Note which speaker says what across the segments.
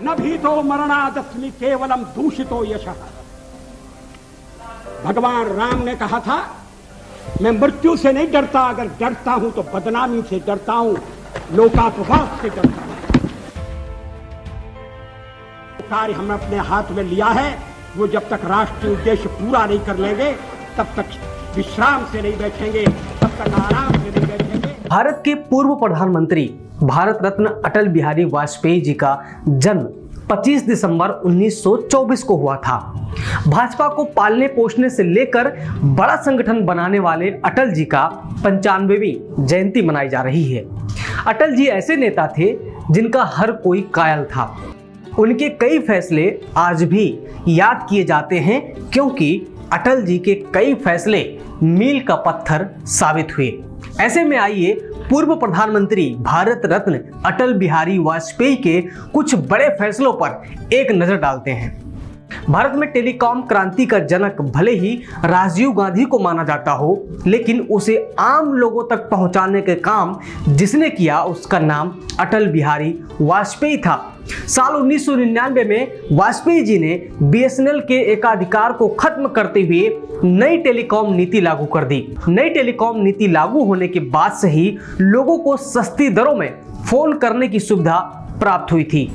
Speaker 1: न भीतो मरणादस्मि केवलम दूषितो यशः। भगवान राम ने कहा था, मैं मृत्यु से नहीं डरता, अगर डरता हूं तो बदनामी से डरता हूं, लोकापवाद से डरता हूं। कार्य हमने अपने हाथ में लिया है, वो जब तक राष्ट्रीय उद्देश्य पूरा नहीं कर लेंगे तब तक विश्राम से नहीं बैठेंगे, तब तक आराम से नहीं बैठेंगे।
Speaker 2: भारत के पूर्व प्रधानमंत्री भारत रत्न अटल बिहारी वाजपेयी जी का जन्म 25 दिसंबर 1924 को हुआ था। भाजपा को पालने पोषने से लेकर बड़ा संगठन बनाने वाले अटल जी का 95वीं जयंती मनाई जा रही है। अटल जी ऐसे नेता थे जिनका हर कोई कायल था। उनके कई फैसले आज भी याद किए जाते हैं, क्योंकि अटल जी के कई फैसले मील का पत्थर साबित हुए। ऐसे में आइए पूर्व प्रधानमंत्री भारत रत्न अटल बिहारी वाजपेयी के कुछ बड़े फैसलों पर एक नजर डालते हैं। भारत में टेलीकॉम क्रांति का जनक भले ही राजीव गांधी को माना जाता हो, लेकिन उसे आम लोगों तक पहुंचाने के काम जिसने किया उसका नाम अटल बिहारी वाजपेयी था। साल 1999 में वाजपेयी जी ने बीएसएनएल के एकाधिकार को खत्म करते हुए नई टेलीकॉम नीति लागू कर दी। नई टेलीकॉम नीति लागू होने के बाद से ही लोगों को सस्ती दरों में फोन करने की सुविधा प्राप्त हुई थी।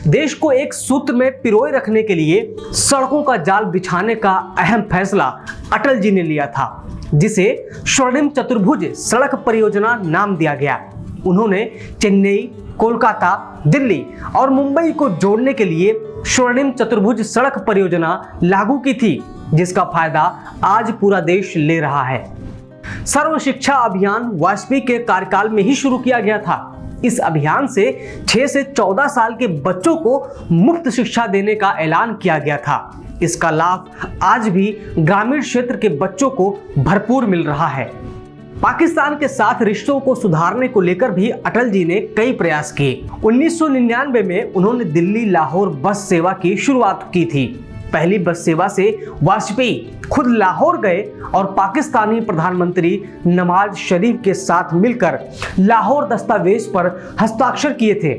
Speaker 2: देश को एक सूत्र में पिरोए रखने के लिए सड़कों का जाल बिछाने का अहम फैसला अटल जी ने लिया था, जिसे स्वर्णिम चतुर्भुज सड़क परियोजना नाम दिया गया। उन्होंने चेन्नई, कोलकाता, दिल्ली और मुंबई को जोड़ने के लिए स्वर्णिम चतुर्भुज सड़क परियोजना लागू की थी, जिसका फायदा आज पूरा देश ले रहा है। सर्व शिक्षा अभियान वाजपेयी के कार्यकाल में ही शुरू किया गया था। इस अभियान से 6 से 14 साल के बच्चों को मुफ्त शिक्षा देने का ऐलान किया गया था। इसका लाभ आज भी ग्रामीण क्षेत्र के बच्चों को भरपूर मिल रहा है। पाकिस्तान के साथ रिश्तों को सुधारने को लेकर भी अटल जी ने कई प्रयास किए। 1999 में उन्होंने दिल्ली लाहौर बस सेवा की शुरुआत की थी। पहली बस सेवा से वाजपेयी खुद लाहौर गए और पाकिस्तानी प्रधानमंत्री नवाज शरीफ के साथ मिलकर लाहौर दस्तावेज पर हस्ताक्षर किए थे।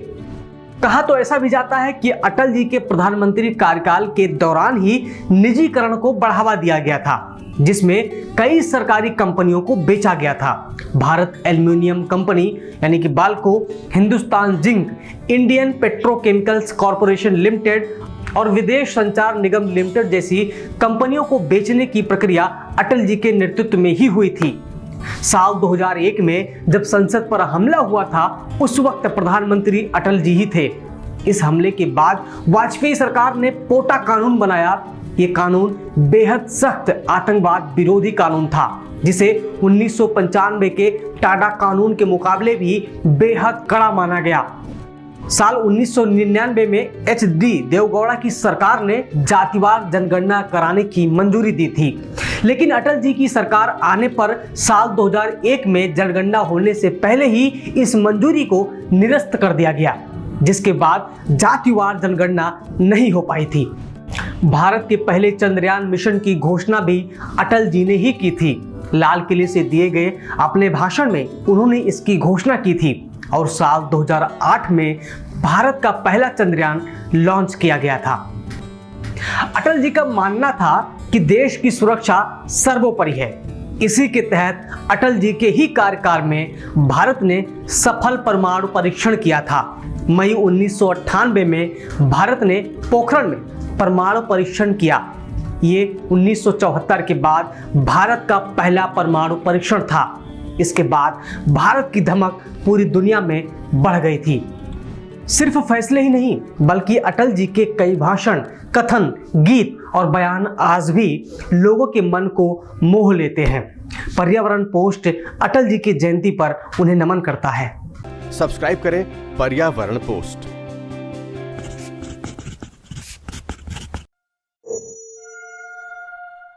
Speaker 2: कहा तो ऐसा भी जाता है कि अटल जी के प्रधानमंत्री कार्यकाल के दौरान ही निजीकरण को बढ़ावा दिया गया था, जिसमें कई सरकारी कंपनियों को बेचा गया था। भारत एल्युमिनियम कंपनी यानी कि Balco, Hindustan zinc, Indian petrochemicals corporation limited और विदेश संचार निगम लिमिटेड जैसी कंपनियों को बेचने की प्रक्रिया अटल जी के नेतृत्व में ही हुई थी। साल 2001 में जब संसद पर हमला हुआ था, उस वक्त प्रधानमंत्री अटल जी ही थे। इस हमले के बाद वाजपेयी सरकार ने पोटा कानून बनाया। ये कानून बेहद सख्त आतंकवाद विरोधी कानून था, जिसे 1995 के टाडा कानून के मुकाबले भी बेहद कड़ा माना गया। साल 1999 में एच.डी. देवगौड़ा की सरकार ने जातिवार जनगणना कराने की मंजूरी दी थी, लेकिन अटल जी की सरकार आने पर साल 2001 में जनगणना होने से पहले ही इस मंजूरी को निरस्त कर दिया गया, जिसके बाद जातिवार जनगणना नहीं हो पाई थी। भारत के पहले चंद्रयान मिशन की घोषणा भी अटल जी ने ही की थी। लाल किले से दिए गए अपने भाषण में उन्होंने इसकी घोषणा की थी और साल 2008 में भारत का पहला चंद्रयान लॉन्च किया गया था। अटल जी का मानना था कि देश की सुरक्षा सर्वोपरि है। इसी के तहत अटल जी के ही कार्यकाल में भारत ने सफल परमाणु परीक्षण किया था। मई 1998 में भारत ने पोखरण में परमाणु परीक्षण किया। ये 1974 के बाद भारत का पहला परमाणु परीक्षण था। इसके बाद भारत की धमक पूरी दुनिया में बढ़ गई थी। सिर्फ फैसले ही नहीं, बल्कि अटल जी के कई भाषण, कथन, गीत और बयान आज भी लोगों के मन को मोह लेते हैं। पर्यावरण पोस्ट अटल जी की जयंती पर उन्हें नमन करता है।
Speaker 3: सब्सक्राइब करें पर्यावरण पोस्ट।